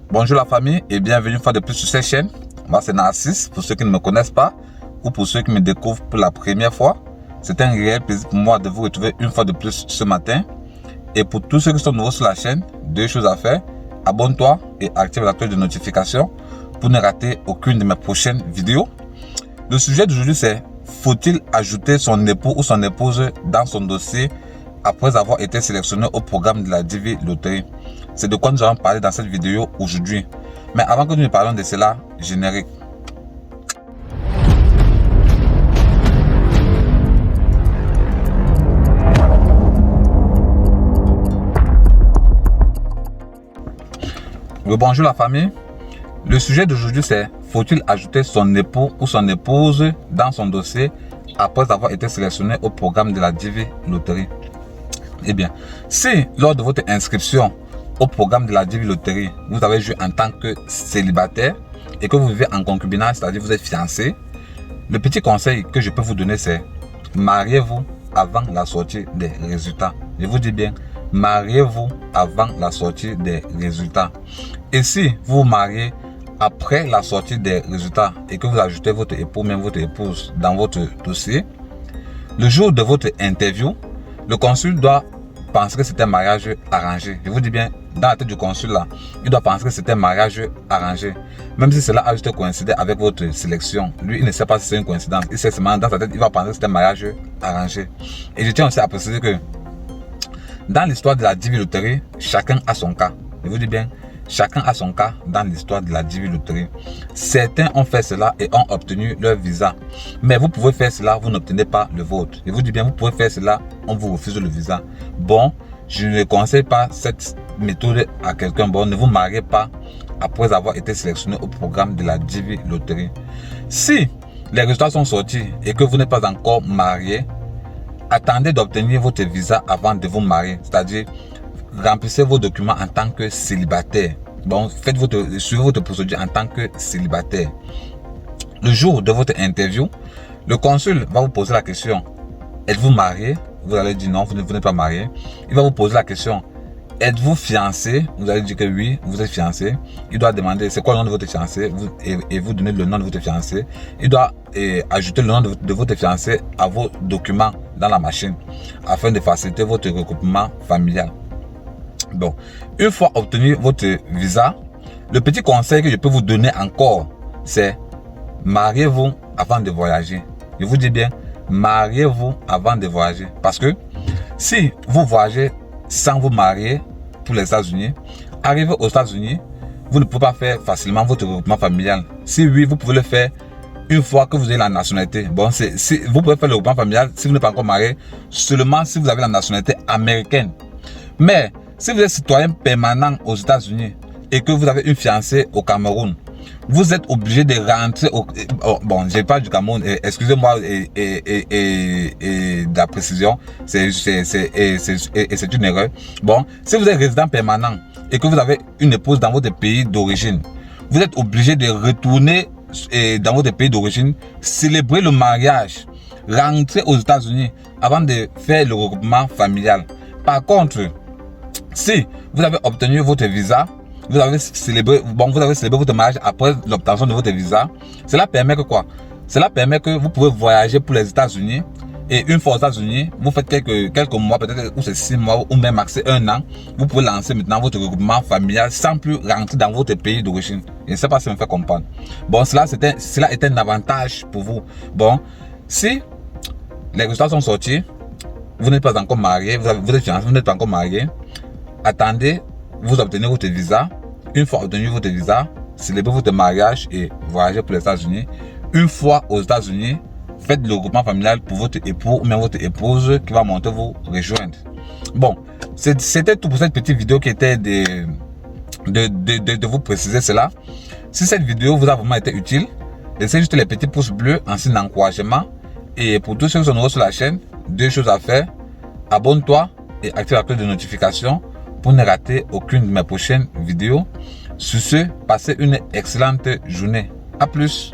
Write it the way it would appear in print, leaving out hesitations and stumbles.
Bonjour la famille et bienvenue une fois de plus sur cette chaîne. Moi c'est Narcisse, pour ceux qui ne me connaissent pas ou pour ceux qui me découvrent pour la première fois. C'est un réel plaisir pour moi de vous retrouver une fois de plus ce matin. Et pour tous ceux qui sont nouveaux sur la chaîne, deux choses à faire. Abonne-toi et active la cloche de notification pour ne rater aucune de mes prochaines vidéos. Le sujet d'aujourd'hui c'est: faut-il ajouter son époux ou son épouse dans son dossier après avoir été sélectionné au programme de la Divi Loterie? C'est de quoi nous allons parler dans cette vidéo aujourd'hui. Mais avant que nous ne parlions de cela, générique. Bonjour la famille. Le sujet d'aujourd'hui c'est: faut-il ajouter son époux ou son épouse dans son dossier après avoir été sélectionné au programme de la Divi Loterie? Eh bien, si lors de votre inscription au programme de la Divi Loterie, vous avez joué en tant que célibataire et que vous vivez en concubinage, c'est-à-dire vous êtes fiancé, le petit conseil que je peux vous donner c'est: mariez-vous avant la sortie des résultats. Je vous dis bien, mariez-vous avant la sortie des résultats. Et si vous vous mariez après la sortie des résultats et que vous ajoutez votre époux, même votre épouse dans votre dossier, le jour de votre interview, le consul doit penser que c'est un mariage arrangé. Je vous dis bien, dans la tête du consul là, il doit penser que c'est un mariage arrangé. Même si cela a juste coïncidé avec votre sélection. Lui, il ne sait pas si c'est une coïncidence. Il sait seulement dans sa tête, il va penser que c'est un mariage arrangé. Et je tiens aussi à préciser que dans l'histoire de la Divi Loterie, chacun a son cas. Je vous dis bien, chacun a son cas dans l'histoire de la Divi Loterie. Certains ont fait cela et ont obtenu leur visa. Mais vous pouvez faire cela, vous n'obtenez pas le vôtre. Je vous dis bien, vous pouvez faire cela, on vous refuse le visa. Bon, je ne conseille pas cette méthode à quelqu'un. Bon, ne vous mariez pas après avoir été sélectionné au programme de la Divi Loterie. Si les résultats sont sortis et que vous n'êtes pas encore marié, attendez d'obtenir votre visa avant de vous marier. C'est-à-dire, remplissez vos documents en tant que célibataire. Bon, suivez votre procédure en tant que célibataire. Le jour de votre interview, le consul va vous poser la question: êtes-vous marié? Vous allez dire non, vous n'êtes pas marié. Il va vous poser la question: êtes-vous fiancé? Vous allez dire que oui, vous êtes fiancé. Il doit demander c'est quoi le nom de votre fiancé et vous donner le nom de votre fiancé. Il doit ajouter le nom de votre fiancé à vos documents dans la machine afin de faciliter votre regroupement familial. Bon, une fois obtenu votre visa, le petit conseil que je peux vous donner encore, c'est: mariez-vous avant de voyager. Je vous dis bien, mariez-vous avant de voyager. Parce que si vous voyagez sans vous marier pour les États-Unis, arrivé aux États-Unis, vous ne pouvez pas faire facilement votre regroupement familial. Si oui, vous pouvez le faire une fois que vous avez la nationalité. Bon, vous pouvez faire le regroupement familial si vous n'êtes pas encore marié, seulement si vous avez la nationalité américaine. Mais si vous êtes citoyen permanent aux États-Unis et que vous avez une fiancée au Cameroun, vous êtes obligé de rentrer au... bon, je parle du Cameroun, excusez-moi et de la précision, c'est une erreur. Bon, si vous êtes résident permanent et que vous avez une épouse dans votre pays d'origine, vous êtes obligé de retourner dans votre pays d'origine, célébrer le mariage, rentrer aux États-Unis avant de faire le regroupement familial. Par contre, si vous avez obtenu votre visa, vous avez célébré votre mariage après l'obtention de votre visa, cela permet que quoi? Cela permet que vous pouvez voyager pour les États-Unis et une fois aux États-Unis, vous faites quelques mois, peut-être ou c'est 6 mois ou même max 1 an, vous pouvez lancer maintenant votre regroupement familial sans plus rentrer dans votre pays d'origine. Je ne sais pas si ça me fait comprendre. Bon, cela est un avantage pour vous. Bon, si les résultats sont sortis, vous n'êtes pas encore marié, vous êtes fiancé, vous n'êtes pas encore marié, attendez, vous obtenez votre visa. Une fois obtenu votre visa, célébrez votre mariage et voyagez pour les États-Unis. Une fois aux États-Unis, faites le regroupement familial pour votre époux ou même votre épouse qui va monter vous rejoindre. Bon, c'était tout pour cette petite vidéo qui était de vous préciser cela. Si cette vidéo vous a vraiment été utile, laissez juste les petits pouces bleus en signe d'encouragement. Et pour tous ceux qui sont nouveaux sur la chaîne, deux choses à faire: abonne-toi et active la cloche de notification pour ne rater aucune de mes prochaines vidéos. Sur ce, passez une excellente journée. À plus.